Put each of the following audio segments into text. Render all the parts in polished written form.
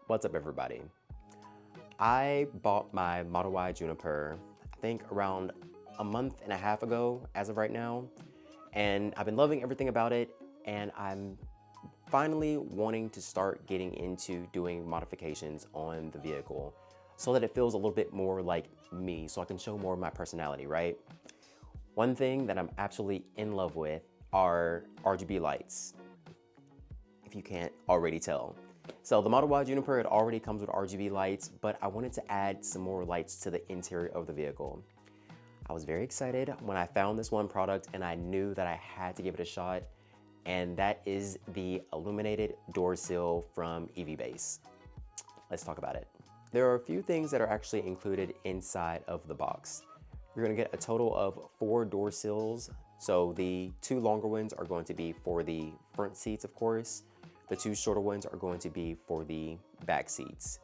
What's up, everybody? I bought my Model Y Juniper, I think around a month and a half ago as of right now, and I've been loving everything about it, and I'm finally wanting to start getting into doing modifications on the vehicle so that it feels a little bit more like me, so I can show more of my personality, right? One thing that I'm absolutely in love with are RGB lights, if you can't already tell. So the Model Y Juniper, it already comes with RGB lights, but I wanted to add some more lights to the interior of the vehicle. I was very excited when I found this one product and I knew that I had to give it a shot, and that is the Illuminated door sill from EVBASE. Let's talk about it. There are a few things that are actually included inside of the box. You're gonna get a total of 4 door sills. So the 2 longer ones are going to be for the front seats, of course. The 2 shorter ones are going to be for the back seats.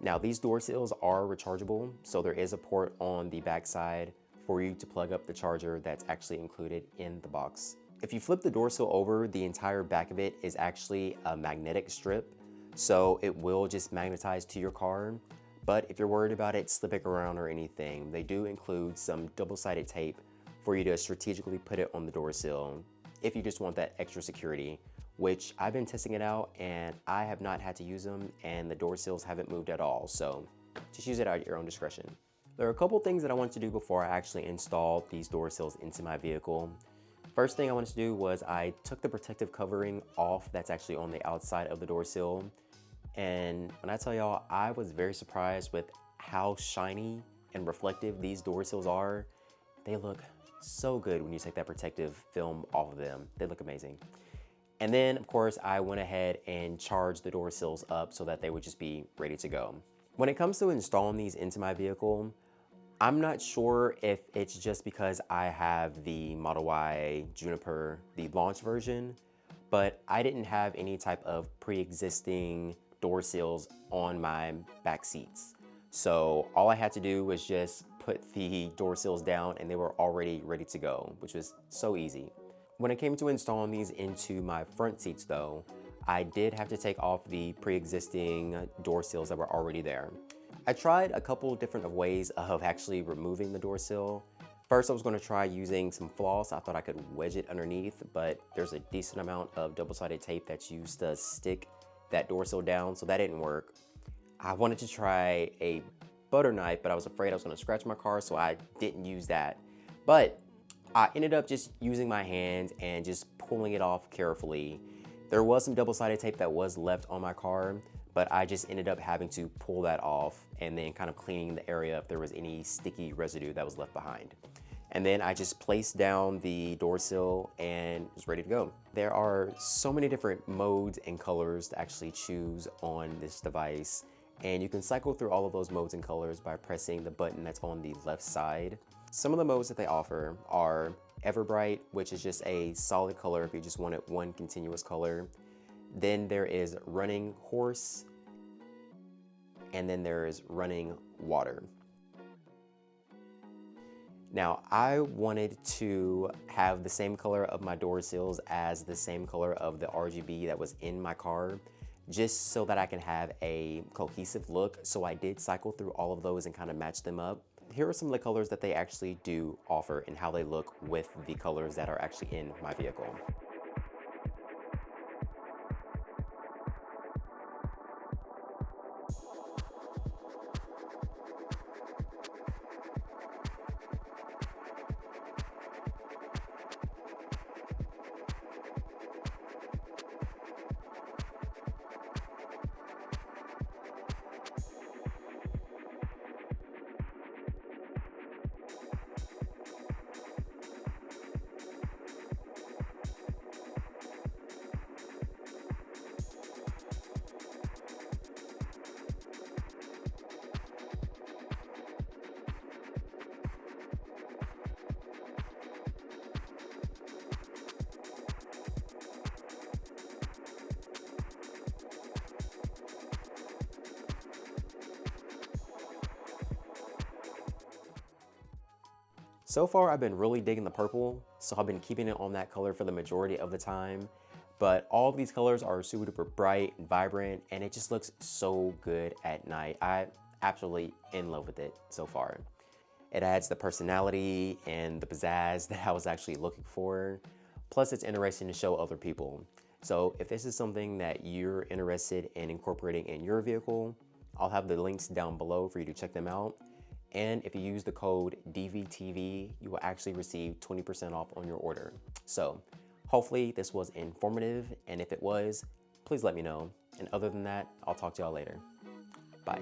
Now these door sills are rechargeable, so there is a port on the back side for you to plug up the charger that's actually included in the box. If you flip the door sill over, the entire back of it is actually a magnetic strip, so it will just magnetize to your car. But if you're worried about it slipping around or anything, they do include some double-sided tape for you to strategically put it on the door sill if you just want that extra security, which I've been testing it out and I have not had to use them, and the door sills haven't moved at all, so just use it at your own discretion. There are a couple things that I wanted to do before I actually installed these door sills into my vehicle. First thing I wanted to do was I took the protective covering off that's actually on the outside of the door sill, and when I tell y'all, I was very surprised with how shiny and reflective these door sills are. They look so good when you take that protective film off of them. They look amazing. And then, of course, I went ahead and charged the door sills up so that they would just be ready to go. When it comes to installing these into my vehicle, I'm not sure if it's just because I have the Model Y Juniper, the launch version, but I didn't have any type of pre-existing door sills on my back seats. So all I had to do was just put the door sills down and they were already ready to go, which was so easy. When it came to installing these into my front seats though, I did have to take off the pre-existing door sills that were already there. I tried a couple different ways of actually removing the door sill. First, I was going to try using some floss. I thought I could wedge it underneath, but there's a decent amount of double-sided tape that's used to stick that door sill down, so that didn't work. I wanted to try a butter knife, but I was afraid I was going to scratch my car, so I didn't use that. But I ended up just using my hands and just pulling it off carefully. There was some double-sided tape that was left on my car, but I just ended up having to pull that off and then kind of cleaning the area if there was any sticky residue that was left behind. And then I just placed down the door sill and was ready to go. There are so many different modes and colors to actually choose on this device, and you can cycle through all of those modes and colors by pressing the button that's on the left side. Some of the modes that they offer are Everbright, which is just a solid color if you just wanted one continuous color. Then there is Running Horse, and then there is Running Water. Now, I wanted to have the same color of my door sills as the same color of the RGB that was in my car, just so that I can have a cohesive look. So I did cycle through all of those and kind of match them up. Here are some of the colors that they actually do offer and how they look with the colors that are actually in my vehicle. So far, I've been really digging the purple, so I've been keeping it on that color for the majority of the time. But all of these colors are super duper bright and vibrant, and it just looks so good at night. I'm absolutely in love with it so far. It adds the personality and the pizzazz that I was actually looking for. Plus, it's interesting to show other people. So if this is something that you're interested in incorporating in your vehicle, I'll have the links down below for you to check them out. And if you use the code DVTV, you will actually receive 20% off on your order. So hopefully this was informative, and if it was, please let me know. And other than that, I'll talk to y'all later. Bye.